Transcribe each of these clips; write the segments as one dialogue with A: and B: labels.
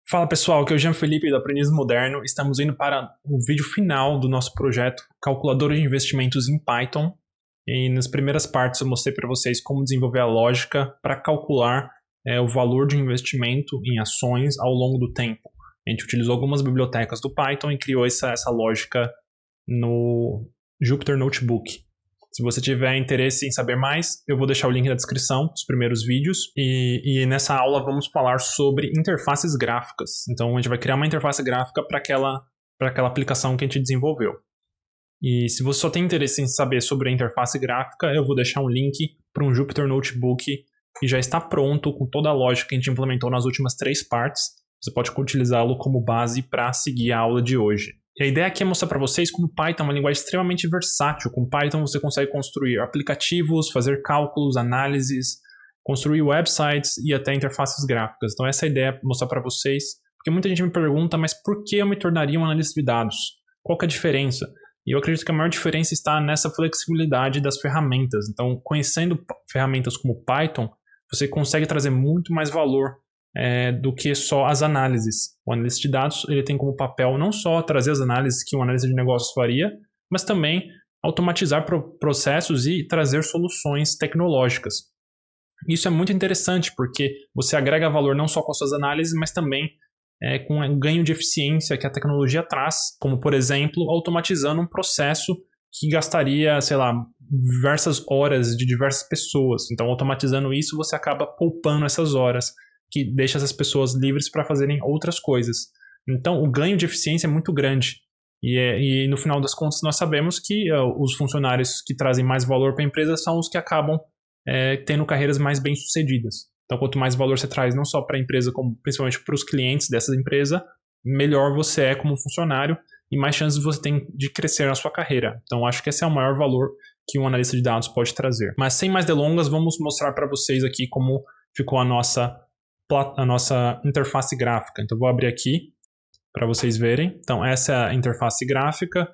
A: Fala pessoal, aqui é o Jean Felipe do Aprendiz Moderno. Estamos indo para o vídeo final do nosso projeto Calculadora de Investimentos em Python. E nas primeiras partes eu mostrei para vocês como desenvolver a lógica para calcular o valor de investimento em ações ao longo do tempo. A gente utilizou algumas bibliotecas do Python e criou essa lógica no Jupyter Notebook. Se você tiver interesse em saber mais, eu vou deixar o link na descrição dos primeiros vídeos. E nessa aula vamos falar sobre interfaces gráficas. Então a gente vai criar uma interface gráfica para aquela aplicação que a gente desenvolveu. E se você só tem interesse em saber sobre a interface gráfica, eu vou deixar um link para um Jupyter Notebook que já está pronto com toda a lógica que a gente implementou nas últimas 3 partes. Você pode utilizá-lo como base para seguir a aula de hoje. E a ideia aqui é mostrar para vocês como Python é uma linguagem extremamente versátil. Com Python você consegue construir aplicativos, fazer cálculos, análises, construir websites e até interfaces gráficas. Então essa é a ideia é mostrar para vocês, porque muita gente me pergunta, mas por que eu me tornaria um analista de dados? Qual que é a diferença? E eu acredito que a maior diferença está nessa flexibilidade das ferramentas. Então, conhecendo ferramentas como Python, você consegue trazer muito mais valor do que só as análises. O analista de dados ele tem como papel não só trazer as análises que um analista de negócios faria, mas também automatizar processos e trazer soluções tecnológicas. Isso é muito interessante porque você agrega valor não só com as suas análises, mas também com o ganho de eficiência que a tecnologia traz, como por exemplo, automatizando um processo que gastaria, sei lá, diversas horas de diversas pessoas. Então, automatizando isso, você acaba poupando essas horas, que deixa essas pessoas livres para fazerem outras coisas. Então, o ganho de eficiência é muito grande. E no final das contas, nós sabemos que os funcionários que trazem mais valor para a empresa são os que acabam tendo carreiras mais bem-sucedidas. Então, quanto mais valor você traz, não só para a empresa, como principalmente para os clientes dessa empresa, melhor você é como funcionário e mais chances você tem de crescer na sua carreira. Então, acho que esse é o maior valor que um analista de dados pode trazer. Mas, sem mais delongas, vamos mostrar para vocês aqui como ficou a nossa interface gráfica. Então, vou abrir aqui para vocês verem. Então, essa é a interface gráfica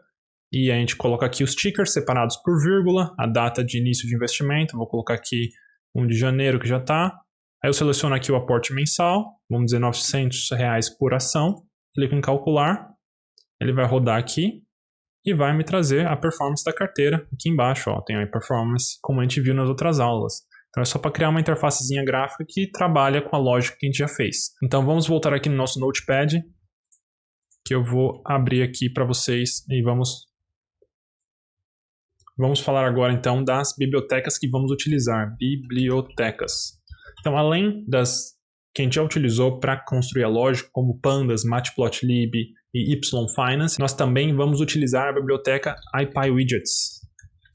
A: e a gente coloca aqui os tickers separados por vírgula, a data de início de investimento. Vou colocar aqui 1 de janeiro, que já está. Aí eu seleciono aqui o aporte mensal, vamos dizer R$900 por ação. Clico em calcular, ele vai rodar aqui e vai me trazer a performance da carteira. Aqui embaixo tem a performance, como a gente viu nas outras aulas. Então é só para criar uma interfacezinha gráfica que trabalha com a lógica que a gente já fez. Então vamos voltar aqui no nosso Notepad, que eu vou abrir aqui para vocês e vamos falar agora então das bibliotecas que vamos utilizar. Bibliotecas. Então além das que a gente já utilizou para construir a lógica, como Pandas, Matplotlib e YFinance, nós também vamos utilizar a biblioteca IPyWidgets,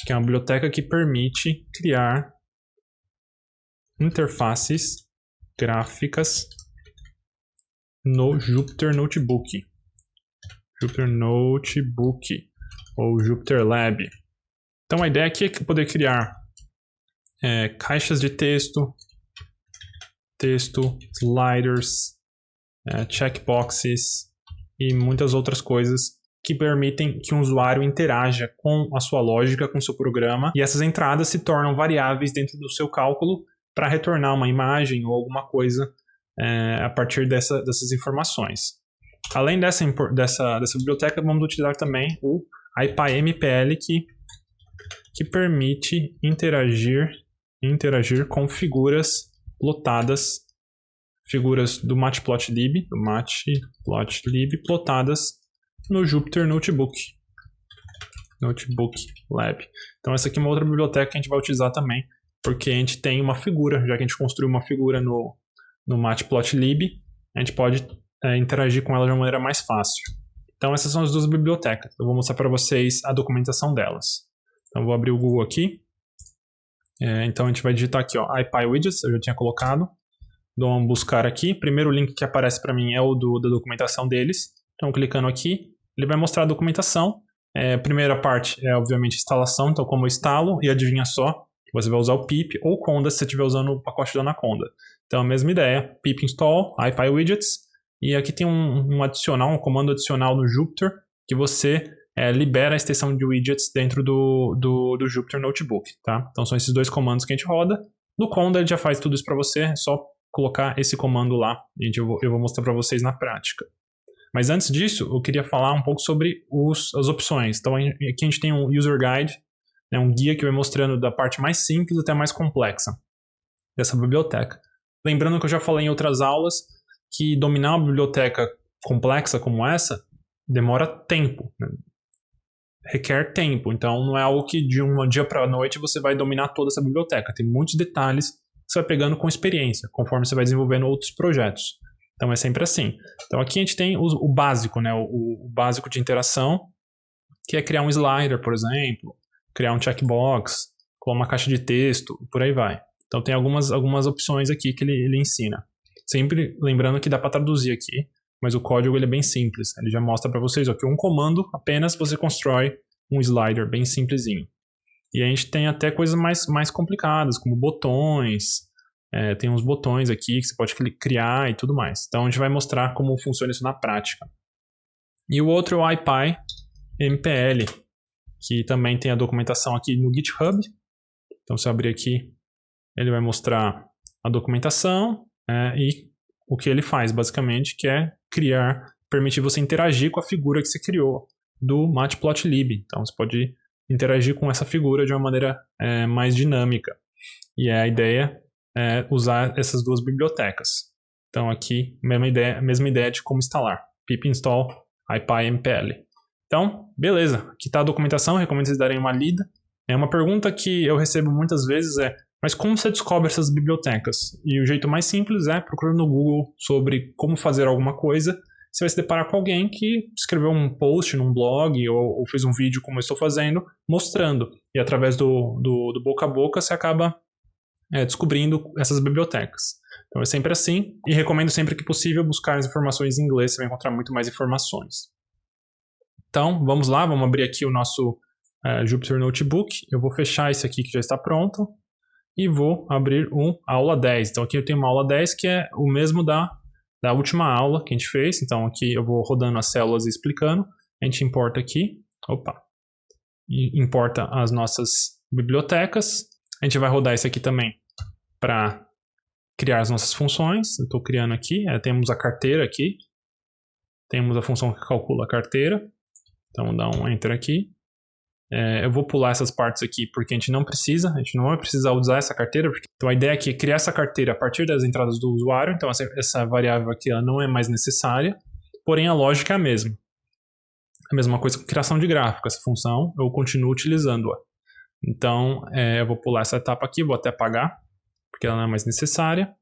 A: que é uma biblioteca que permite criar interfaces gráficas no Jupyter Notebook. Jupyter Notebook ou Jupyter Lab. Então a ideia aqui é poder criar caixas de texto, sliders, checkboxes e muitas outras coisas que permitem que um usuário interaja com a sua lógica, com o seu programa, e essas entradas se tornam variáveis dentro do seu cálculo para retornar uma imagem ou alguma coisa a partir dessas informações. Além dessa biblioteca, vamos utilizar também o IPyMPL, que permite interagir com figuras plotadas, figuras do Matplotlib plotadas no Jupyter Notebook Lab. Então essa aqui é uma outra biblioteca que a gente vai utilizar também, porque a gente tem uma figura, já que a gente construiu uma figura no Matplotlib, a gente pode interagir com ela de uma maneira mais fácil. Então essas são as 2 bibliotecas. Eu vou mostrar para vocês a documentação delas. Então eu vou abrir o Google aqui. Então a gente vai digitar aqui, IPyWidgets, eu já tinha colocado. Dou um buscar aqui. Primeiro link que aparece para mim é o da documentação deles. Então clicando aqui, ele vai mostrar a documentação. A primeira parte é obviamente instalação, então como eu instalo, e adivinha só, você vai usar o pip ou conda se você estiver usando o pacote da Anaconda. Então a mesma ideia, pip install IPyWidgets, e aqui tem um comando adicional no Jupyter, que você libera a extensão de widgets dentro do Jupyter Notebook, tá? Então são esses 2 comandos que a gente roda. No conda ele já faz tudo isso para você, é só
B: colocar esse comando lá. Eu vou mostrar para vocês na prática. Mas antes disso, eu queria falar um pouco sobre as opções. Então aqui a gente tem um User Guide, né, um guia que vai mostrando da parte mais simples até a mais complexa dessa biblioteca. Lembrando que eu já falei em outras aulas que dominar uma biblioteca complexa como essa demora tempo, né? Requer tempo. Então não é algo que de um dia para a noite você vai dominar toda essa biblioteca. Tem muitos detalhes que você vai pegando com experiência, conforme você vai desenvolvendo outros projetos. Então é sempre assim. Então aqui a gente tem o básico, né? O básico de interação, que é criar um slider, por exemplo, criar um checkbox, colar uma caixa de texto, por aí vai. Então tem algumas opções aqui que ele ensina. Sempre lembrando que dá para traduzir aqui, mas o código ele é bem simples. Ele já mostra para vocês que um comando apenas você constrói um slider bem simplesinho. E a gente tem até coisas mais complicadas, como botões. Tem uns botões aqui que você pode criar e tudo mais. Então a gente vai mostrar como funciona isso na prática. E o outro é o IPy MPL, que também tem a documentação aqui no GitHub. Então se eu abrir aqui, ele vai mostrar a documentação e o que ele faz basicamente, que é permitir você interagir com a figura que você criou do Matplotlib. Então você pode interagir com essa figura de uma maneira mais dinâmica. E a ideia é usar essas duas bibliotecas. Então aqui, mesma ideia de como instalar. pip install IPyMPL. Então, beleza. Aqui está a documentação, recomendo vocês darem uma lida. Uma pergunta que eu recebo muitas vezes mas como você descobre essas bibliotecas? E o jeito mais simples é procurar no Google sobre como fazer alguma coisa. Você vai se deparar com alguém que escreveu um post num blog ou fez um vídeo como eu estou fazendo, mostrando. E através do boca a boca você acaba descobrindo essas bibliotecas. Então é sempre assim. E recomendo sempre que possível buscar as informações em inglês. Você vai encontrar muito mais informações. Então vamos lá, vamos abrir aqui o nosso Jupyter Notebook. Eu vou fechar esse aqui que já está pronto. E vou abrir a aula 10. Então aqui eu tenho uma aula 10 que é o mesmo da última aula que a gente fez. Então aqui eu vou rodando as células e explicando. A gente importa aqui. E importa as nossas bibliotecas. A gente vai rodar isso aqui também para criar as nossas funções. Eu estou criando aqui. Temos a carteira aqui. Temos a função que calcula a carteira. Então vou dar um Enter aqui. Eu vou pular essas partes aqui porque a gente não vai precisar usar essa carteira. Então a ideia aqui é criar essa carteira a partir das entradas do usuário. Então essa variável aqui ela não é mais necessária, porém a lógica é a mesma. A mesma coisa com criação de gráfico. Essa função eu continuo utilizando-a. Então eu vou pular essa etapa aqui, vou até apagar, porque ela não é mais necessária.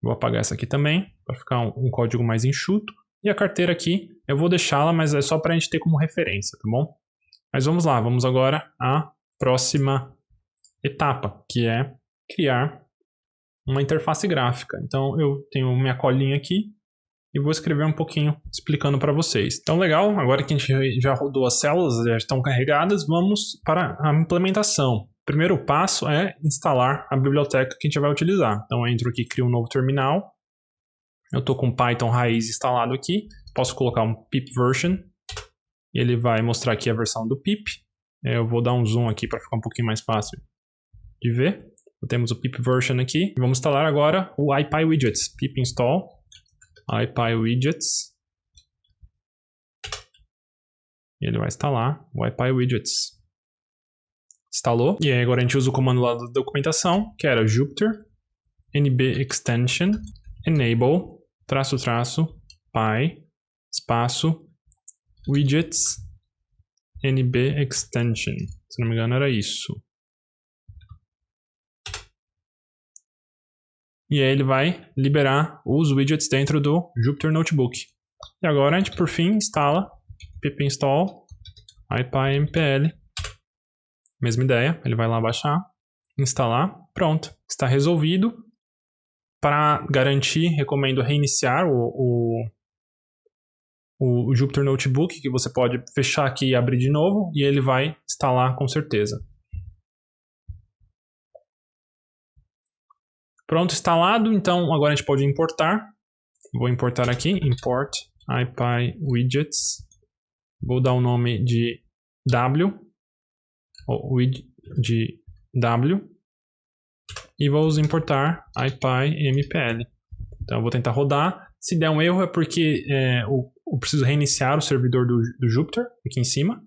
B: Vou apagar essa aqui também, para ficar um código mais enxuto. E a carteira aqui, eu vou deixá-la, mas é só para a gente ter como referência, tá bom? Mas vamos lá, vamos agora à próxima etapa, que é criar uma interface gráfica. Então eu tenho minha colinha aqui e vou escrever um pouquinho explicando para vocês. Então legal, agora que a gente já rodou as células, já estão carregadas, vamos para a implementação. O primeiro passo é instalar a biblioteca que a gente vai utilizar. Então eu entro aqui, crio um novo terminal. Eu estou com Python raiz instalado aqui. Posso colocar um pip version. E ele vai mostrar aqui a versão do pip. Eu vou dar um zoom aqui para ficar um pouquinho mais fácil de ver. Temos o pip version aqui. Vamos instalar agora o IPyWidgets. Pip install IPyWidgets. E ele vai instalar o IPyWidgets. Instalou. E aí agora a gente usa o comando lá da documentação, que era Jupyter NB extension enable --py espaço widgets NB extension. Se não me engano era isso. E aí ele vai liberar os widgets dentro do Jupyter Notebook. E agora a gente por fim instala pip install IPyMPL. Mesma ideia, ele vai lá baixar, instalar, pronto, está resolvido. Para garantir, recomendo reiniciar o Jupyter Notebook, que você pode fechar aqui e abrir de novo, e ele vai instalar com certeza. Pronto, instalado, então agora a gente pode importar. Vou importar aqui, import IPyWidgets. Vou dar o nome de W, e vamos importar IPyMPL. Então eu vou tentar rodar. Se der um erro é porque eu preciso reiniciar o servidor do Jupyter aqui em cima.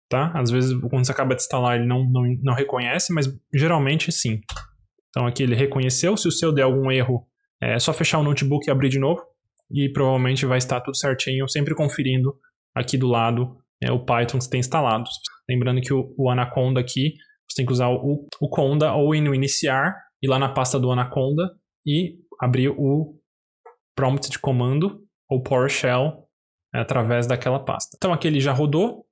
B: Tá? Às vezes, quando você acaba de instalar, ele não reconhece, mas geralmente sim. Então aqui ele reconheceu. Se o seu der algum erro, é só fechar o notebook e abrir de novo. E provavelmente vai estar tudo certinho, sempre conferindo aqui do lado o Python que você tem instalado. Lembrando que o Anaconda aqui, você tem que usar o Conda ou ir no iniciar, ir lá na pasta do Anaconda e abrir o prompt de comando ou PowerShell através daquela pasta. Então aqui ele já rodou.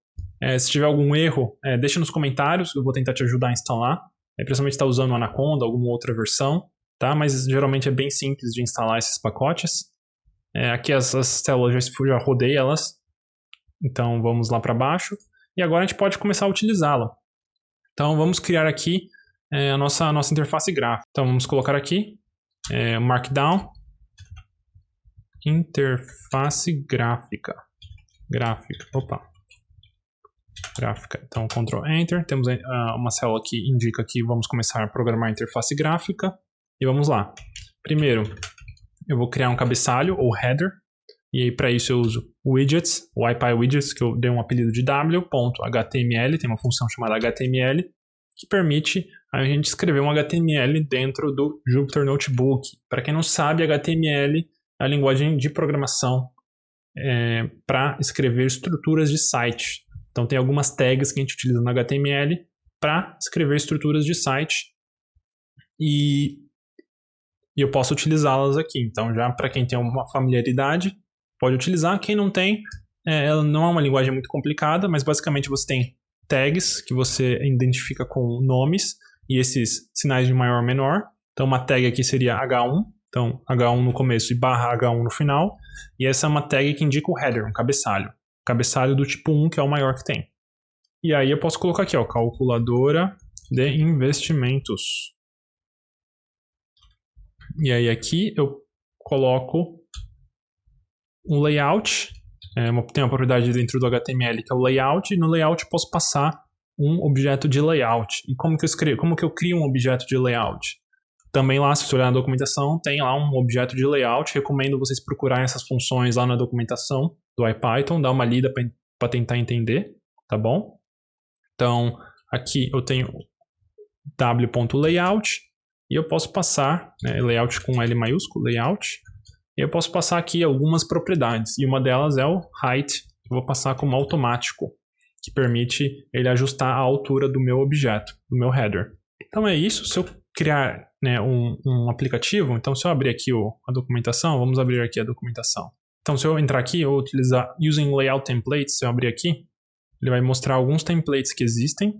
B: Se tiver algum erro, deixa nos comentários, eu vou tentar te ajudar a instalar. Principalmente se está usando o Anaconda, alguma outra versão, tá? Mas geralmente é bem simples de instalar esses pacotes. Aqui as células já rodei elas, então vamos lá para baixo. E agora a gente pode começar a utilizá-la. Então vamos criar aqui a nossa interface gráfica. Então vamos colocar aqui Markdown, interface gráfica. Gráfica. Então, Ctrl Enter. Temos uma célula que indica que vamos começar a programar a interface gráfica. E vamos lá. Primeiro, eu vou criar um cabeçalho, ou header. E aí, para isso, eu uso widgets, o IPyWidgets, que eu dei um apelido de w.html. Tem uma função chamada HTML, que permite a gente escrever um HTML dentro do Jupyter Notebook. Para quem não sabe, HTML é a linguagem de programação para escrever estruturas de site. Então, tem algumas tags que a gente utiliza no HTML para escrever estruturas de site e eu posso utilizá-las aqui. Então, já para quem tem uma familiaridade, pode utilizar. Quem não tem, ela não é uma linguagem muito complicada, mas basicamente você tem tags que você identifica com nomes e esses sinais de maior ou menor. Então, uma tag aqui seria H1, então H1 no começo e barra H1 no final. E essa é uma tag que indica o header, um cabeçalho. Cabeçalho do tipo 1, que é o maior que tem. E aí eu posso colocar aqui, calculadora de investimentos. E aí aqui eu coloco um layout. Tem uma propriedade dentro do HTML que é o layout. E no layout eu posso passar um objeto de layout. E como que eu crio um objeto de layout? Também lá, se você olhar na documentação, tem lá um objeto de layout. Recomendo vocês procurarem essas funções lá na documentação do IPython, dá uma lida para tentar entender, tá bom? Então, aqui eu tenho w.layout e eu posso passar, layout com L maiúsculo, layout, e eu posso passar aqui algumas propriedades, e uma delas é o height, que eu vou passar como automático, que permite ele ajustar a altura do meu objeto, do meu header. Então é isso. Se eu criar um aplicativo, então se eu abrir aqui a documentação, vamos abrir aqui a documentação. Então, se eu entrar aqui, eu utilizar Using Layout Templates, se eu abrir aqui, ele vai mostrar alguns templates que existem.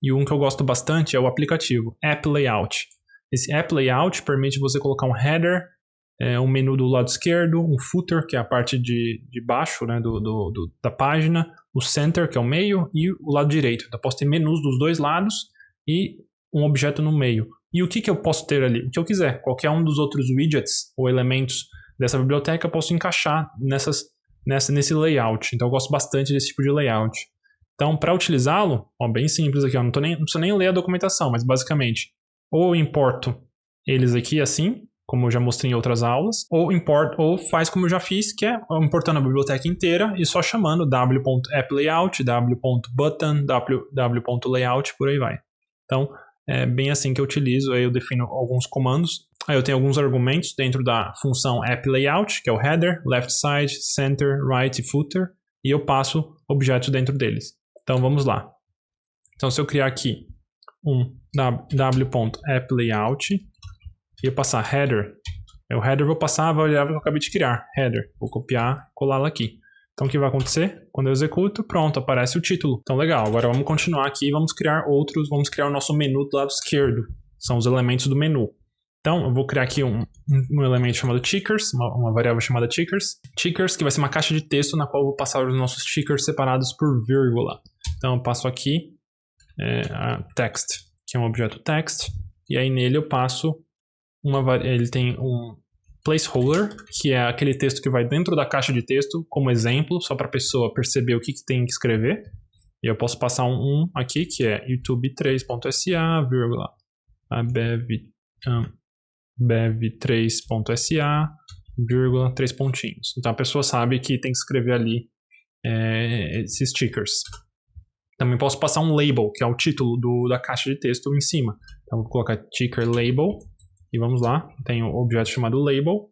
B: E um que eu gosto bastante é o aplicativo App Layout. Esse App Layout permite você colocar um header, um menu do lado esquerdo, um footer, que é a parte de baixo da página, o center, que é o meio, e o lado direito. Então, eu posso ter menus dos dois lados e um objeto no meio. E o que eu posso ter ali? O que eu quiser. Qualquer um dos outros widgets ou elementos dessa biblioteca eu posso encaixar nesse layout. Então eu gosto bastante desse tipo de layout. Então para utilizá-lo, bem simples aqui, não preciso nem ler a documentação, mas basicamente ou eu importo eles aqui assim, como eu já mostrei em outras aulas, ou faz como eu já fiz, que é importando a biblioteca inteira e só chamando w.applAyout, w.button, w.layout, por aí vai. Então é bem assim que eu utilizo. Aí eu defino alguns comandos. Aí eu tenho alguns argumentos dentro da função appLayout, que é o header, left side, center, right e footer, e eu passo objetos dentro deles. Então vamos lá. Então se eu criar aqui um w.appLayout e eu passar header, o header vai a variável que eu acabei de criar, header. Vou copiar e colá-la aqui. Então o que vai acontecer? Quando eu executo, pronto, aparece o título. Então legal, agora vamos continuar aqui e vamos criar o nosso menu do lado esquerdo. São os elementos do menu. Então eu vou criar aqui um elemento chamado tickers, uma variável chamada tickers. Tickers, que vai ser uma caixa de texto na qual eu vou passar os nossos tickers separados por vírgula. Então eu passo aqui a text, que é um objeto text, e aí nele eu passo ele tem um placeholder, que é aquele texto que vai dentro da caixa de texto, como exemplo, só para a pessoa perceber o que tem que escrever. E eu posso passar um aqui, que é youtube3.sa, vírgula,
A: bev3.sa, vírgula, 3 pontinhos. Então a pessoa sabe que tem que escrever ali esses stickers. Também posso passar um label, que é o título da caixa de texto em cima. Então vou colocar ticker label e vamos lá. Tem um objeto chamado label,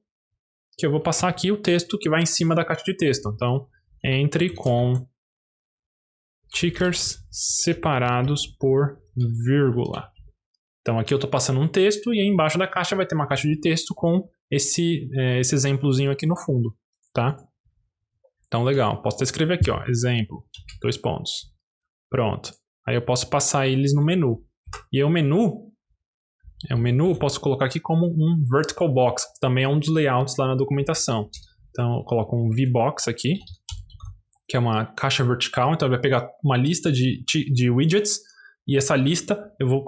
A: que eu vou passar aqui o texto que vai em cima da caixa de texto. Então entre com tickers separados por vírgula. Então aqui eu estou passando um texto e aí embaixo da caixa vai ter uma caixa de texto com esse exemplozinho aqui no fundo, tá? Então legal, posso até escrever aqui, ó, exemplo, 2 pontos. Pronto. Aí eu posso passar eles no menu. E o menu eu posso colocar aqui como um vertical box, que também é um dos layouts lá na documentação. Então eu coloco um VBox aqui, que é uma caixa vertical, então ele vai pegar uma lista de widgets, e essa lista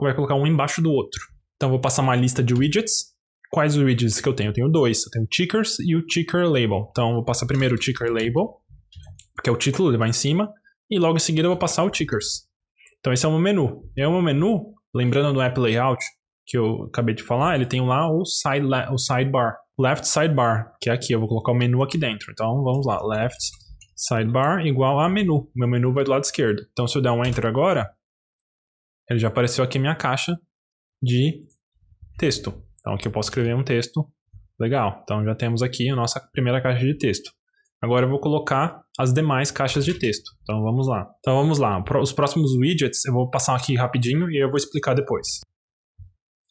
A: vai colocar um embaixo do outro. Então eu vou passar uma lista de widgets. Quais widgets que eu tenho? Eu tenho 2. Eu tenho o tickers e o ticker label. Então eu vou passar primeiro o ticker label, que é o título, ele vai em cima, e logo em seguida eu vou passar o tickers. Então esse é o meu menu. E o meu menu, lembrando do app layout que eu acabei de falar, ele tem lá o sidebar, left sidebar, que é aqui. Eu vou colocar o menu aqui dentro. Então vamos lá, left sidebar igual a menu. Meu menu vai do lado esquerdo. Então se eu der um enter agora, ele já apareceu aqui minha caixa de texto. Então aqui eu posso escrever um texto legal. Então já temos aqui a nossa primeira caixa de texto. Agora eu vou colocar as demais caixas de texto. Então vamos lá. Os próximos widgets eu vou passar aqui rapidinho e eu vou explicar depois.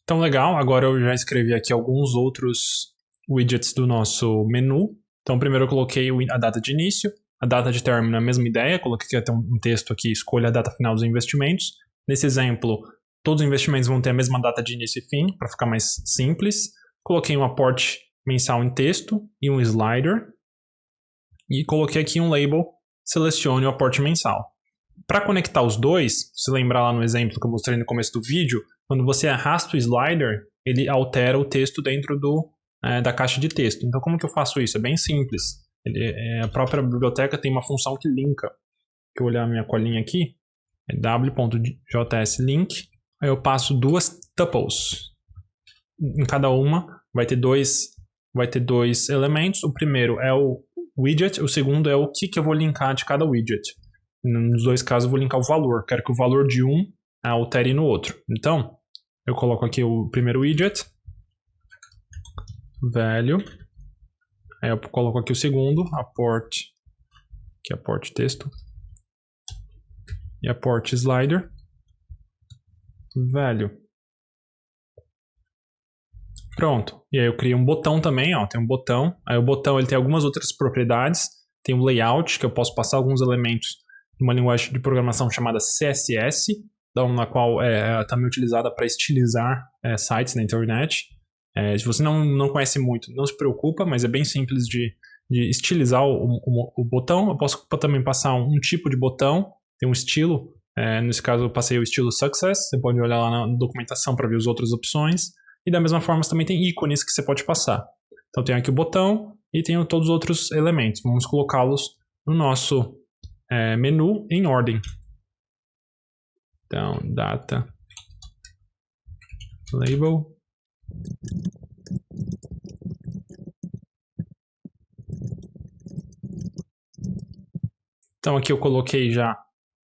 A: Então legal, agora eu já escrevi aqui alguns outros widgets do nosso menu. Então primeiro eu coloquei a data de início, a data de término é a mesma ideia. Coloquei até um texto aqui, escolha a data final dos investimentos. Nesse exemplo, todos os investimentos vão ter a mesma data de início e fim, para ficar mais simples. Coloquei um aporte mensal em texto e um slider. E coloquei aqui um label, selecione o aporte mensal. Para conectar os dois, se lembrar lá no exemplo que eu mostrei no começo do vídeo, quando você arrasta o slider, ele altera o texto dentro da caixa de texto. Então como que eu faço isso? É bem simples. A própria biblioteca tem uma função que linka. Se eu olhar a minha colinha aqui, é w.jslink. Aí eu passo 2 tuples. Em cada uma vai ter dois elementos. O primeiro é o widget, o segundo é o que eu vou linkar de cada widget. Nos dois casos eu vou linkar o valor. Quero que o valor de um altere no outro. Então, eu coloco aqui o primeiro widget, value. Aí eu coloco aqui o segundo, aporte, que é aporte texto. E aporte slider, value. Pronto. E aí eu criei um botão também, ó, tem um botão. Aí o botão ele tem algumas outras propriedades. Tem um layout, que eu posso passar alguns elementos de uma linguagem de programação chamada CSS, na qual é também utilizada para estilizar sites na internet. Se você não conhece muito, não se preocupa, mas é bem simples de estilizar o botão. Eu posso também passar um tipo de botão, tem um estilo. Nesse caso eu passei o estilo Success, você pode olhar lá na documentação para ver as outras opções. E da mesma forma você também tem ícones que você pode passar. Então tem aqui o botão e tem todos os outros elementos. Vamos colocá-los no nosso menu em ordem. Então, data, label. Então aqui eu coloquei já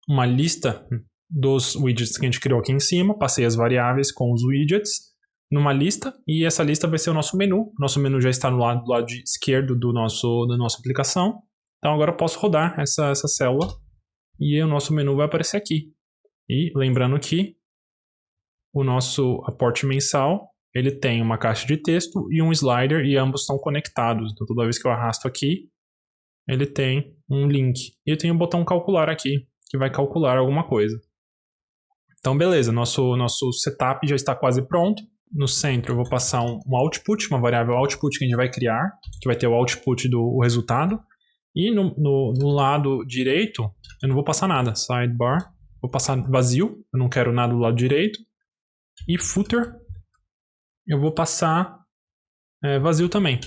A: uma lista dos widgets que a gente criou aqui em cima. Passei as variáveis com os widgets numa lista, e essa lista vai ser o nosso menu. Nosso menu já está do lado esquerdo da nossa aplicação. Então agora eu posso rodar essa célula e o nosso menu vai aparecer aqui. E lembrando que o nosso aporte mensal, ele tem uma caixa de texto e um slider, e ambos estão conectados. Então toda vez que eu arrasto aqui, ele tem um link. E eu tenho um botão calcular aqui, que vai calcular alguma coisa. Então beleza, nosso setup já está quase pronto. No centro eu vou passar um output, uma variável output que a gente vai criar, que vai ter o output do resultado. E no lado direito, eu não vou passar nada. Sidebar, vou passar vazio, eu não quero nada do lado direito. E footer, eu vou passar vazio também.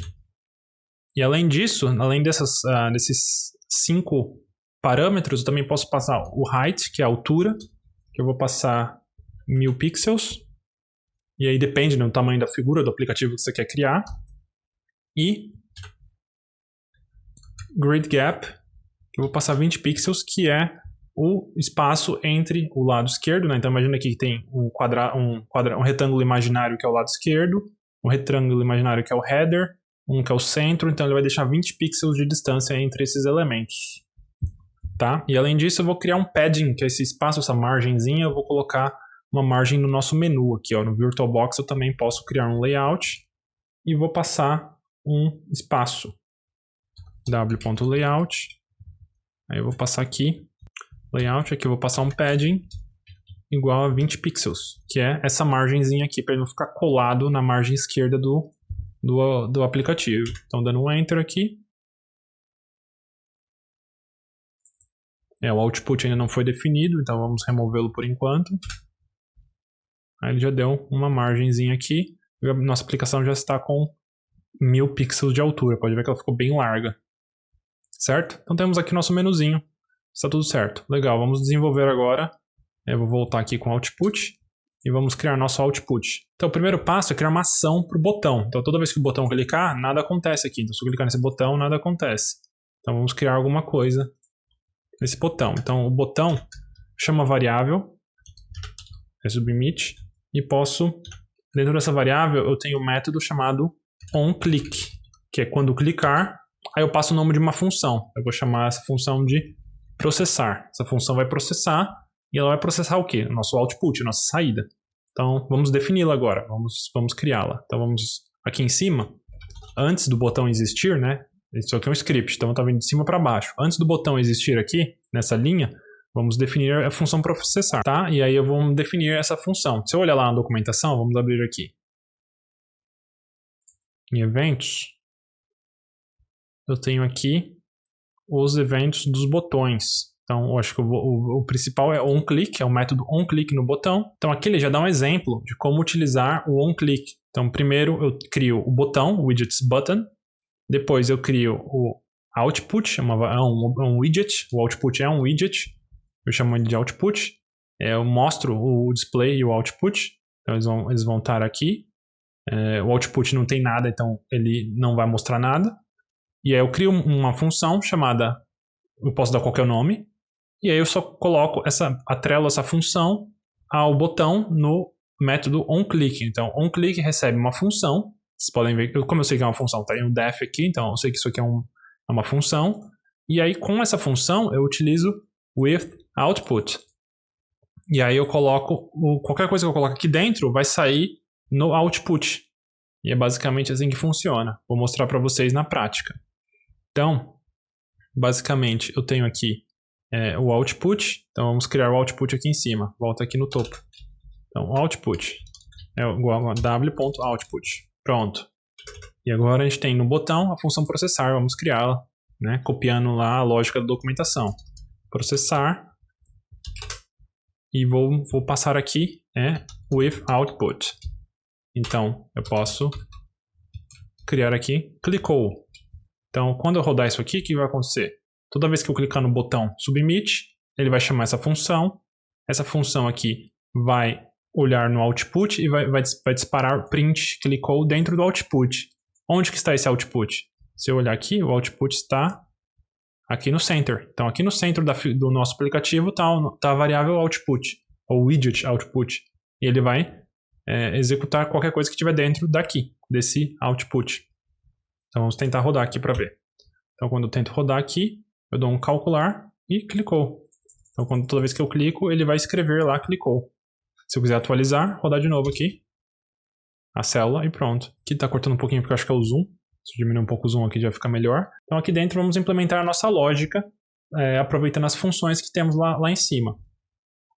A: E além disso, além desses 5 parâmetros, eu também posso passar o height, que é a altura, que eu vou passar 1000 pixels. E aí depende do tamanho da figura do aplicativo que você quer criar. E grid gap, que eu vou passar 20 pixels, que é o espaço entre o lado esquerdo, né? Então imagina que tem um retângulo imaginário que é o lado esquerdo, um retângulo imaginário que é o header, um que é o centro, então ele vai deixar 20 pixels de distância entre esses elementos. Tá? E além disso eu vou criar um padding, que é esse espaço, essa margenzinha, eu vou colocar uma margem no nosso menu aqui, ó, no VirtualBox eu também posso criar um layout e vou passar um espaço, w.layout, aí eu vou passar aqui, layout, aqui eu vou passar um padding igual a 20 pixels, que é essa margenzinha aqui, para ele não ficar colado na margem esquerda do aplicativo. Então dando um Enter aqui, o output ainda não foi definido, então vamos removê-lo por enquanto. Aí ele já deu uma margenzinha aqui. E a nossa aplicação já está com 1000 pixels de altura. Pode ver que ela ficou bem larga. Certo? Então temos aqui nosso menuzinho. Está tudo certo. Legal, vamos desenvolver agora. Eu vou voltar aqui com o output. E vamos criar nosso output. Então o primeiro passo é criar uma ação para o botão. Então toda vez que o botão clicar, nada acontece aqui. Então se eu clicar nesse botão, nada acontece. Então vamos criar alguma coisa nesse botão. Então o botão chama variável, submit, e posso, dentro dessa variável, eu tenho um método chamado onClick, que é quando clicar, aí eu passo o nome de uma função. Eu vou chamar essa função de processar. Essa função vai processar, e ela vai processar o quê? O nosso output, a nossa saída. Então vamos defini-la agora, vamos criá-la. Então vamos aqui em cima, antes do botão existir, né? Isso aqui é um script, então está vindo de cima para baixo. Antes do botão existir aqui, nessa linha, vamos definir a função processar, tá? E aí eu vou definir essa função. Se eu olhar lá na documentação, vamos abrir aqui. Em eventos, eu tenho aqui os eventos dos botões. Então, eu acho que o principal é onClick, é o método onClick no botão. Então, aqui ele já dá um exemplo de como utilizar o onClick. Então, primeiro eu crio o botão, o widgets button. Depois eu crio o output, é um widget. O output é um widget. Eu chamo ele de output. Eu mostro o display e o output. Então eles vão estar aqui. O output não tem nada, então ele não vai mostrar nada. E aí eu crio uma função chamada, eu posso dar qualquer nome. E aí eu só coloco atrelo essa função ao botão no método onClick. Então onClick recebe uma função. Vocês podem ver, como eu sei que é uma função, tá aí um def aqui, então eu sei que isso aqui é uma função. E aí com essa função eu utilizo with output. E aí eu coloco, qualquer coisa que eu coloco aqui dentro vai sair no output. E é basicamente assim que funciona. Vou mostrar para vocês na prática. Então, basicamente eu tenho aqui o output. Então vamos criar o output aqui em cima. Volta aqui no topo. Então o output é igual a w.output. Pronto. E agora a gente tem no botão a função processar. Vamos criá-la, né? Copiando lá a lógica da documentação. Processar. E vou passar aqui with output. Então, eu posso criar aqui, clicou. Então, quando eu rodar isso aqui, o que vai acontecer? Toda vez que eu clicar no botão submit, ele vai chamar essa função. Essa função aqui vai olhar no output e vai disparar print clicou dentro do output. Onde que está esse output? Se eu olhar aqui, o output está aqui no center. Então, aqui no centro do nosso aplicativo está a variável output, ou widget output. E ele vai executar qualquer coisa que tiver dentro desse output. Então, vamos tentar rodar aqui para ver. Então, quando eu tento rodar aqui, eu dou um calcular e clicou. Então, toda vez que eu clico, ele vai escrever lá, clicou. Se eu quiser atualizar, rodar de novo aqui a célula e pronto. Aqui está cortando um pouquinho porque eu acho que é o zoom. Se eu diminuir um pouco o zoom aqui já fica melhor. Então aqui dentro vamos implementar a nossa lógica, aproveitando as funções que temos lá em cima.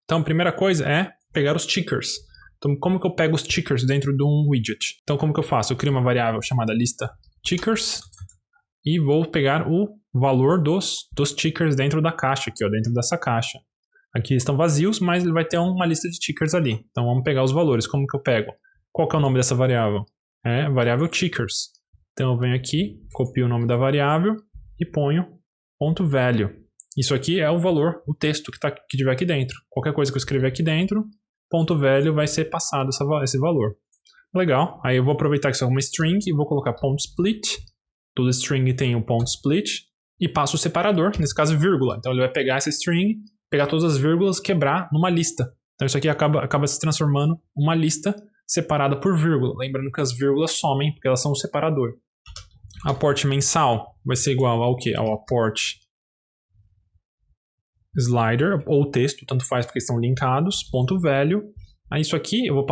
A: Então a primeira coisa é pegar os tickers. Então como que eu pego os tickers dentro de um widget? Então como que eu faço? Eu crio uma variável chamada lista tickers e vou pegar o valor dos tickers dentro da caixa aqui, ó, dentro dessa caixa. Aqui estão vazios, mas ele vai ter uma lista de tickers ali. Então vamos pegar os valores. Como que eu pego? Qual que é o nome dessa variável? É variável tickers. Então eu venho aqui, copio o nome da variável e ponho .value. Isso aqui é o valor, o texto que tiver aqui dentro. Qualquer coisa que eu escrever aqui dentro, .value vai ser passado esse valor. Legal. Aí eu vou aproveitar que isso é uma string e vou colocar ponto split. Toda string tem um ponto split. E passo o separador, nesse caso vírgula. Então ele vai pegar essa string, pegar todas as vírgulas, quebrar numa lista. Então isso aqui acaba se transformando uma lista separada por vírgula. Lembrando que as vírgulas somem, porque elas são o separador. Aporte mensal vai ser igual ao quê? Ao aporte slider, ou texto, tanto faz porque estão linkados, ponto value. Aí isso aqui eu vou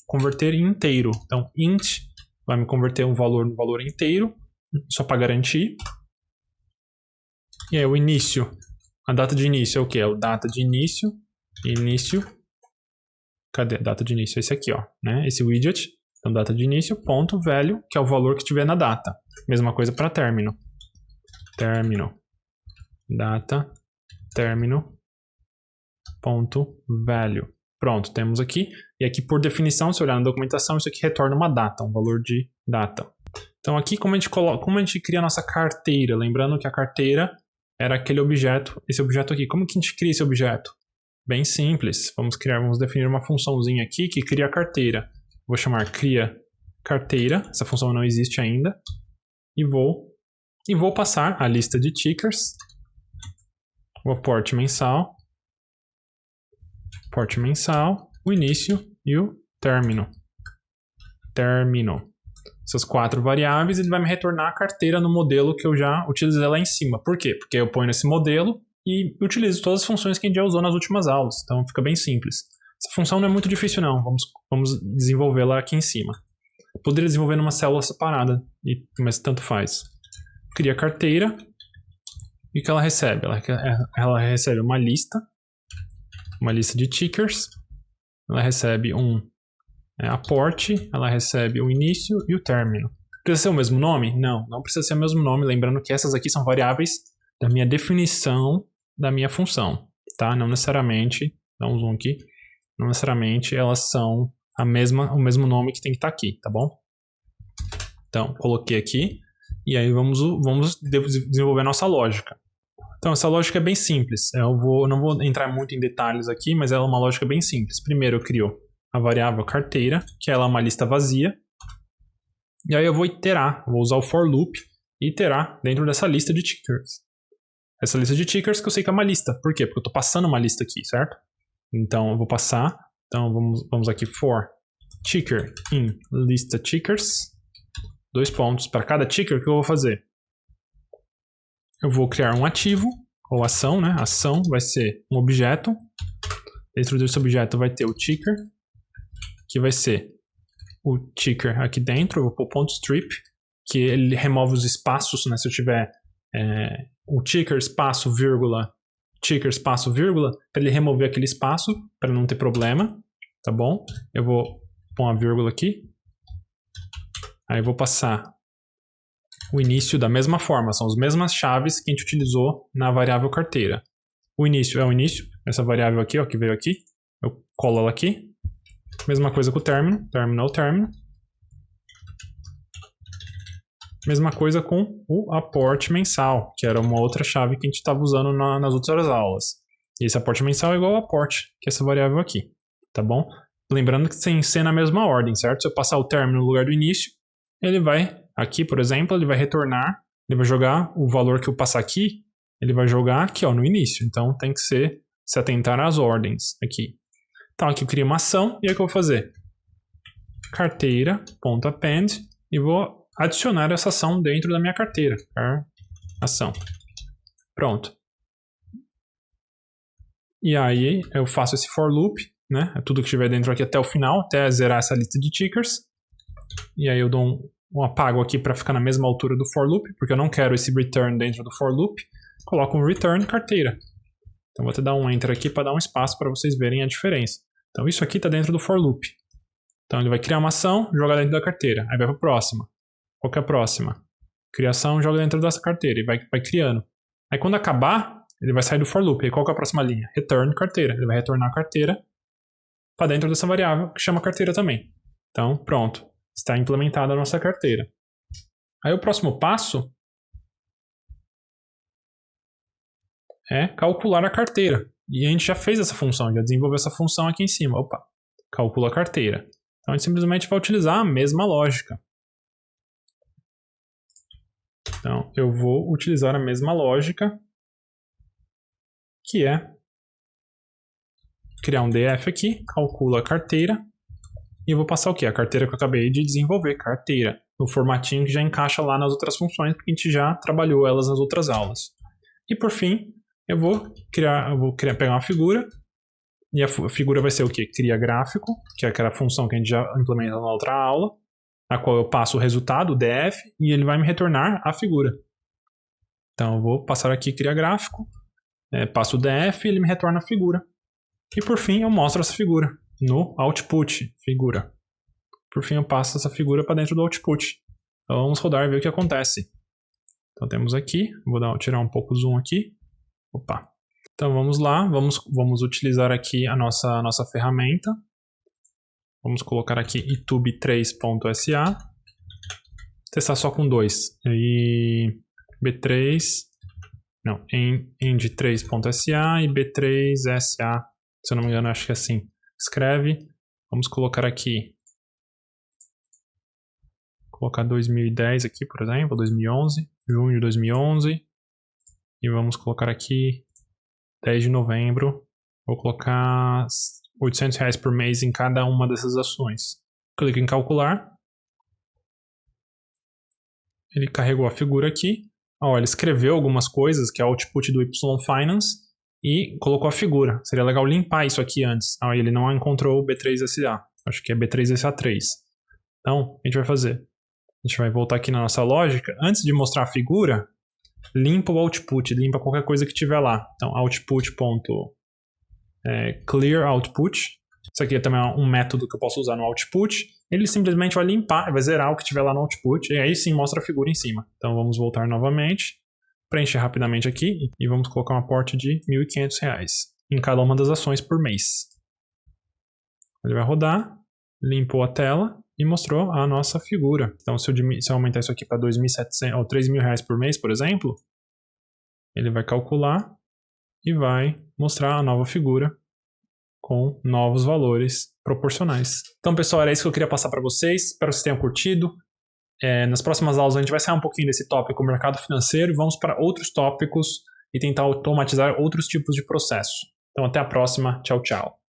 A: converter em inteiro. Então int vai me converter um valor no valor inteiro, só para garantir. E aí o início, a data de início é o quê? É o data de início, cadê a data de início? Esse aqui, ó, né? Esse widget, então data de início, ponto value, que é o valor que tiver na data. Mesma coisa para término. Data, término, ponto value. Pronto, temos aqui. E aqui, por definição, se olhar na documentação, isso aqui retorna uma data, um valor de data. Então aqui, como a gente cria a nossa carteira? Lembrando que a carteira era aquele objeto, esse objeto aqui. Como que a gente cria esse objeto? Bem simples. Vamos definir uma funçãozinha aqui que cria a carteira. Vou chamar cria carteira. Essa função não existe ainda. E vou passar a lista de tickers, o aporte mensal, o início e o término. Essas 4 variáveis, ele vai me retornar a carteira no modelo que eu já utilizei lá em cima. Por quê? Porque eu ponho nesse modelo e utilizo todas as funções que a gente já usou nas últimas aulas. Então fica bem simples. Essa função não é muito difícil não, vamos desenvolvê-la aqui em cima. Eu poderia desenvolver numa célula separada, mas tanto faz. Cria a carteira e o que ela recebe? Ela recebe uma lista de tickers, ela recebe um aporte, ela recebe o início e o término. Precisa ser o mesmo nome? Não precisa ser o mesmo nome, lembrando que essas aqui são variáveis da minha definição da minha função, tá? Não necessariamente, dá um zoom aqui, não necessariamente elas são o mesmo nome que tem que estar aqui, tá bom? Então, coloquei aqui, e aí vamos desenvolver a nossa lógica. Então, essa lógica é bem simples. Eu não vou entrar muito em detalhes aqui, mas ela é uma lógica bem simples. Primeiro, eu crio a variável carteira, que ela é uma lista vazia. E aí eu vou usar o for loop e iterar dentro dessa lista de tickers. Essa lista de tickers que eu sei que é uma lista. Por quê? Porque eu estou passando uma lista aqui, certo? Então, eu vou passar. Então, vamos aqui for ticker in lista tickers. 2 pontos. Para cada ticker, o que eu vou fazer? Eu vou criar um ativo, ou ação, né? Ação vai ser um objeto. Dentro desse objeto vai ter o ticker, que vai ser o ticker aqui dentro. Eu vou pôr ponto strip, que ele remove os espaços, né? Se eu tiver o ticker, espaço, vírgula, para ele remover aquele espaço, para não ter problema, tá bom? Eu vou pôr uma vírgula aqui. Aí eu vou passar o início da mesma forma, são as mesmas chaves que a gente utilizou na variável carteira. O início é o início, essa variável aqui, ó, que veio aqui, eu colo ela aqui. Mesma coisa com o término, término é o término. Mesma coisa com o aporte mensal, que era uma outra chave que a gente estava usando nas outras aulas. E esse aporte mensal é igual ao aporte, que é essa variável aqui, tá bom? Lembrando que tem que ser na mesma ordem, certo? Se eu passar o término no lugar do início, ele vai, aqui por exemplo, ele vai retornar, ele vai jogar o valor que eu passar aqui, ele vai jogar aqui ó, no início. Então tem que se atentar às ordens aqui. Então aqui eu criei uma ação e aí o que eu vou fazer? Carteira.append e vou adicionar essa ação dentro da minha carteira. Ação. Pronto. E aí eu faço esse for loop, né? Tudo que estiver dentro aqui até o final, até zerar essa lista de tickers. E aí eu dou um apago aqui para ficar na mesma altura do for loop, porque eu não quero esse return dentro do for loop. Coloco um return carteira. Então vou até dar um enter aqui para dar um espaço para vocês verem a diferença. Então isso aqui está dentro do for loop. Então ele vai criar uma ação, jogar dentro da carteira. Aí vai para a próxima. Qual que é a próxima? Criação, joga dentro dessa carteira e vai criando. Aí quando acabar, ele vai sair do for loop. E qual que é a próxima linha? Return carteira. Ele vai retornar a carteira para dentro dessa variável que chama carteira também. Então pronto. Está implementada a nossa carteira. Aí o próximo passo é calcular a carteira. E a gente já fez essa função, já desenvolveu essa função aqui em cima. Opa, calcula a carteira. Então a gente simplesmente vai utilizar a mesma lógica. Então eu vou utilizar a mesma lógica, que é criar um DF aqui, calcula a carteira, e eu vou passar o quê? A carteira que eu acabei de desenvolver, carteira, no formatinho que já encaixa lá nas outras funções, porque a gente já trabalhou elas nas outras aulas. E por fim, eu vou pegar uma figura, e a figura vai ser o quê? Cria gráfico, que é aquela função que a gente já implementou na outra aula, a qual eu passo o resultado, o DF, e ele vai me retornar a figura. Então eu vou passar aqui, cria gráfico, passo o DF e ele me retorna a figura. E por fim eu mostro essa figura no output, figura. Por fim eu passo essa figura para dentro do output. Então vamos rodar e ver o que acontece. Então temos aqui, vou tirar um pouco o zoom aqui. Opa. Então vamos lá, vamos utilizar aqui a nossa ferramenta. Vamos colocar aqui itube3.sa. Testar só com 2. E b3, não, end3.sa e b3sa. Se eu não me engano, acho que é assim. Escreve. Vamos colocar aqui. Colocar 2010 aqui, por exemplo, 2011. Junho de 2011. E vamos colocar aqui 10 de novembro. Vou colocar R$800 por mês em cada uma dessas ações. Clico em calcular. Ele carregou a figura aqui. Ele escreveu algumas coisas, que é o output do Y Finance. E colocou a figura. Seria legal limpar isso aqui antes. Ele não encontrou o B3SA. Acho que é B3SA3. Então, a gente vai fazer. A gente vai voltar aqui na nossa lógica. Antes de mostrar a figura, limpa o output. Limpa qualquer coisa que tiver lá. Então, output.clear output. Isso aqui é também um método que eu posso usar no output. Ele simplesmente vai limpar, vai zerar o que tiver lá no output. E aí sim mostra a figura em cima. Então, vamos voltar novamente. Preencher rapidamente aqui e vamos colocar um aporte de R$1.500 em cada uma das ações por mês. Ele vai rodar, limpou a tela e mostrou a nossa figura. Então, se eu aumentar isso aqui para R$2.700 ou R$3.000 por mês, por exemplo, ele vai calcular e vai mostrar a nova figura com novos valores proporcionais. Então, pessoal, era isso que eu queria passar para vocês. Espero que vocês tenham curtido. Nas próximas aulas a gente vai sair um pouquinho desse tópico mercado financeiro e vamos para outros tópicos e tentar automatizar outros tipos de processo. Então até a próxima, tchau, tchau.